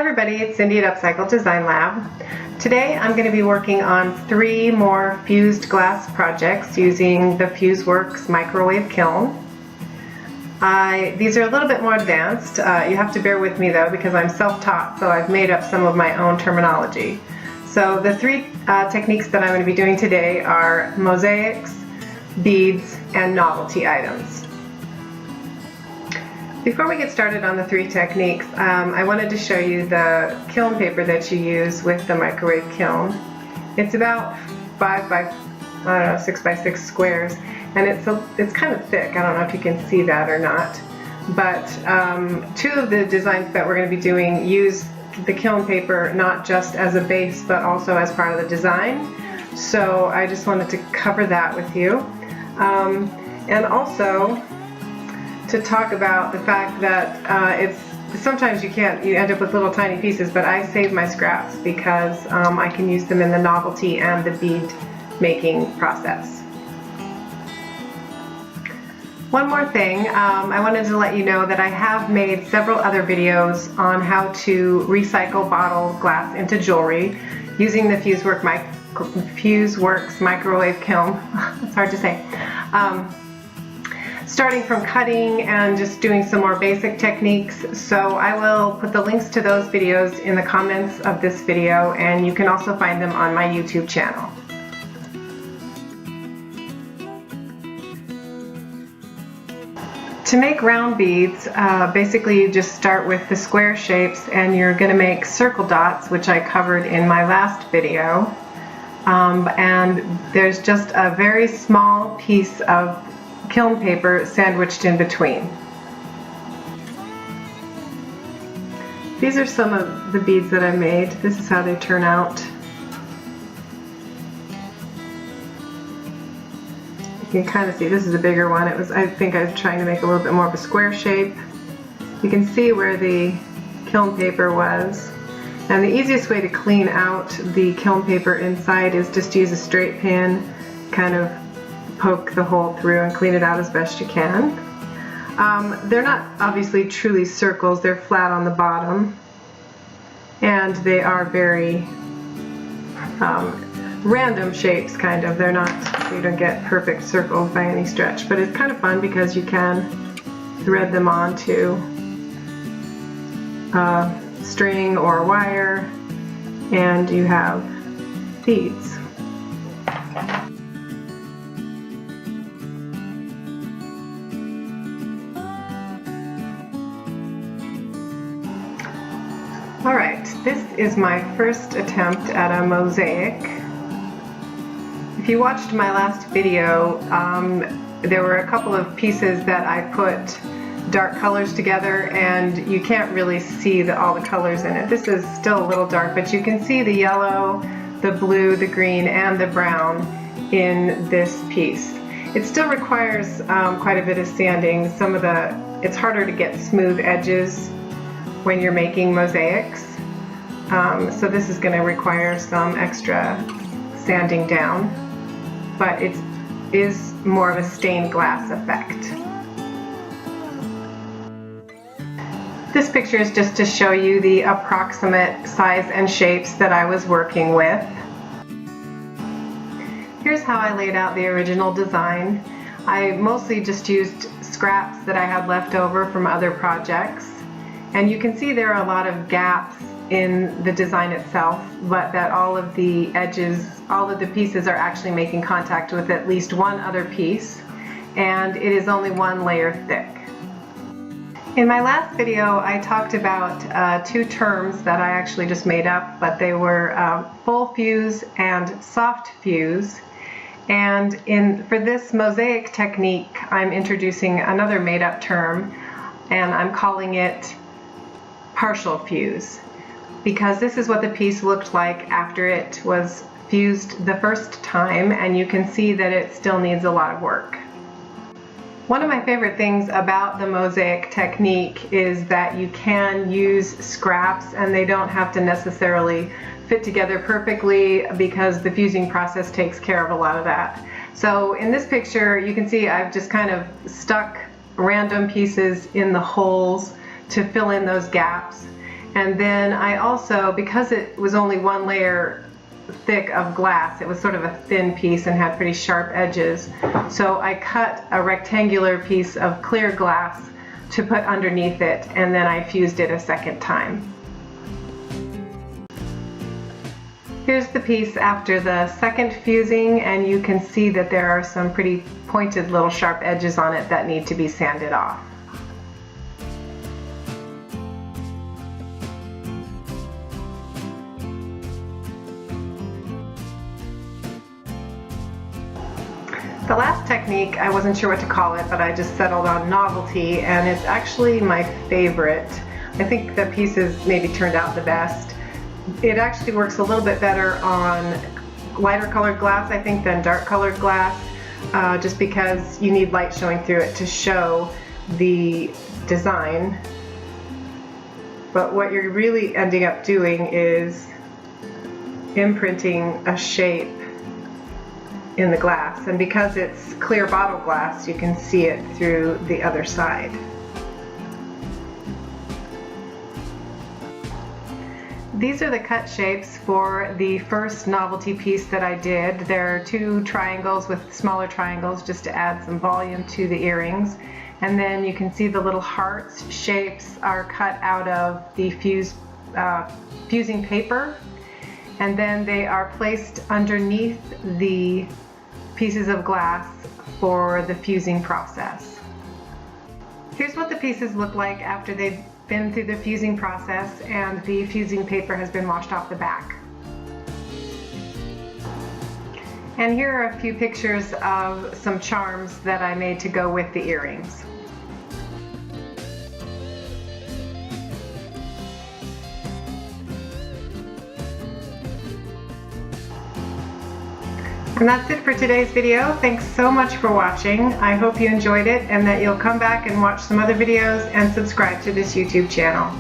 everybody, it's Cindy at Upcycle Design Lab. Today I'm going to be working on 3 more fused glass projects using the Fuseworks microwave kiln. These are a little bit more advanced. You have to bear with me though because I'm self-taught, so I've made up some of my own terminology. So the 3 techniques that I'm going to be doing today are mosaics, beads, and novelty items. Before we get started on the 3 techniques, I wanted to show you the kiln paper that you use with the microwave kiln. It's about 6 by 6 squares, and it's kind of thick. I don't know if you can see that or not, but 2 of the designs that we're going to be doing use the kiln paper not just as a base but also as part of the design. So I just wanted to cover that with you, and also to talk about the fact that sometimes you end up with little tiny pieces, but I save my scraps because I can use them in the novelty and the bead making process. One more thing, I wanted to let you know that I have made several other videos on how to recycle bottle glass into jewelry using the Fuseworks microwave kiln. It's hard to say. Starting from cutting and just doing some more basic techniques. So I will put the links to those videos in the comments of this video, and you can also find them on my YouTube channel. To make round beads, basically you just start with the square shapes, and you're going to make circle dots, which I covered in my last video. And there's just a very small piece of kiln paper sandwiched in between. These are some of the beads that I made. This is how they turn out. You can kind of see this is a bigger one. I think I was trying to make a little bit more of a square shape. You can see where the kiln paper was. And the easiest way to clean out the kiln paper inside is just to use a straight pin, kind of poke the hole through and clean it out as best you can. They're not obviously truly circles, they're flat on the bottom, and they are very random shapes, kind of. They're not, you don't get perfect circles by any stretch, but it's kind of fun because you can thread them onto string or wire, and you have beads. Alright, this is my first attempt at a mosaic. If you watched my last video, there were a couple of pieces that I put dark colors together, and you can't really see all the colors in it. This is still a little dark, but you can see the yellow, the blue, the green, and the brown in this piece. It still requires quite a bit of sanding. It's harder to get smooth edges when you're making mosaics, so this is going to require some extra sanding down, but it is more of a stained glass effect. This picture is just to show you the approximate size and shapes that I was working with. Here's how I laid out the original design. I mostly just used scraps that I had left over from other projects. And you can see there are a lot of gaps in the design itself, but that all of the edges, all of the pieces are actually making contact with at least one other piece, and it is only 1 layer thick. In my last video, I talked about 2 terms that I actually just made up, but they were full fuse and soft fuse. And for this mosaic technique, I'm introducing another made-up term, and I'm calling it partial fuse, because this is what the piece looked like after it was fused the first time, and you can see that it still needs a lot of work. One of my favorite things about the mosaic technique is that you can use scraps, and they don't have to necessarily fit together perfectly because the fusing process takes care of a lot of that. So in this picture you can see I've just kind of stuck random pieces in the holes to fill in those gaps, And then I also, because it was only one layer thick of glass, it was sort of a thin piece and had pretty sharp edges, so I cut a rectangular piece of clear glass to put underneath it, and then I fused it a second time. Here's the piece after the second fusing, and you can see that there are some pretty pointed little sharp edges on it that need to be sanded off. The last technique, I wasn't sure what to call it, but I just settled on Novelty, and it's actually my favorite. I think the pieces maybe turned out the best. It actually works a little bit better on lighter colored glass, I think, than dark colored glass, just because you need light showing through it to show the design. But what you're really ending up doing is imprinting a shape in the glass, and because it's clear bottle glass, you can see it through the other side. These are the cut shapes for the first Novelty piece that I did. There are two triangles with smaller triangles just to add some volume to the earrings, and then you can see the little hearts shapes are cut out of the fusing paper, and then they are placed underneath the pieces of glass for the fusing process. Here's what the pieces look like after they've been through the fusing process and the fusing paper has been washed off the back. And here are a few pictures of some charms that I made to go with the earrings. And that's it for today's video. Thanks so much for watching. I hope you enjoyed it and that you'll come back and watch some other videos and subscribe to this YouTube channel.